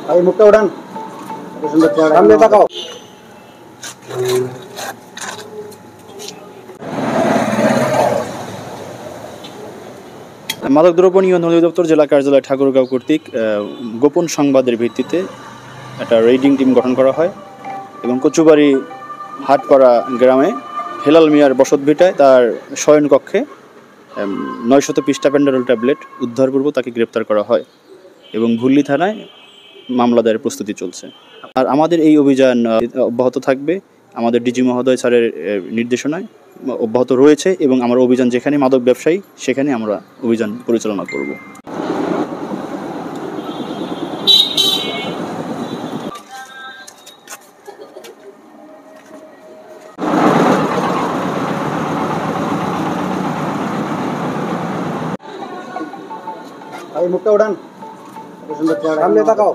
ভাই মুখটা ওঠান, সুন্দর চেহারা, সামনে তাকাও। মাদকদ্রব্য নিয়ন্ত্রণ অধিদপ্তর জেলা কার্যালয় ঠাকুরগাঁও কর্তৃক গোপন সংবাদের ভিত্তিতে একটা রেইডিং টিম গঠন করা হয় এবং কচুবাড়ি হাটপাড়া গ্রামে হেলাল মিয়ার বসতভিটায় তার শয়নকক্ষে 900 পিস্টা প্যান্ডারল ট্যাবলেট উদ্ধারপূর্বক তাকে গ্রেপ্তার করা হয় এবং ভুল্লি থানায় মামলা দায়ের প্রস্তুতি চলছে। আর আমাদের এই অভিযান অব্যাহত থাকবে, আমাদের ডিজি মহোদয় স্যারের নির্দেশনায় অব্যাহত রয়েছে এবং আমার অভিযান যেখানে মাদক ব্যবসায়ী সেখানে আমরা অভিযান পরিচালনা করব। ভাই মুখটা ওঠান, সুন্দর চেহারা, সামনে তাকাও।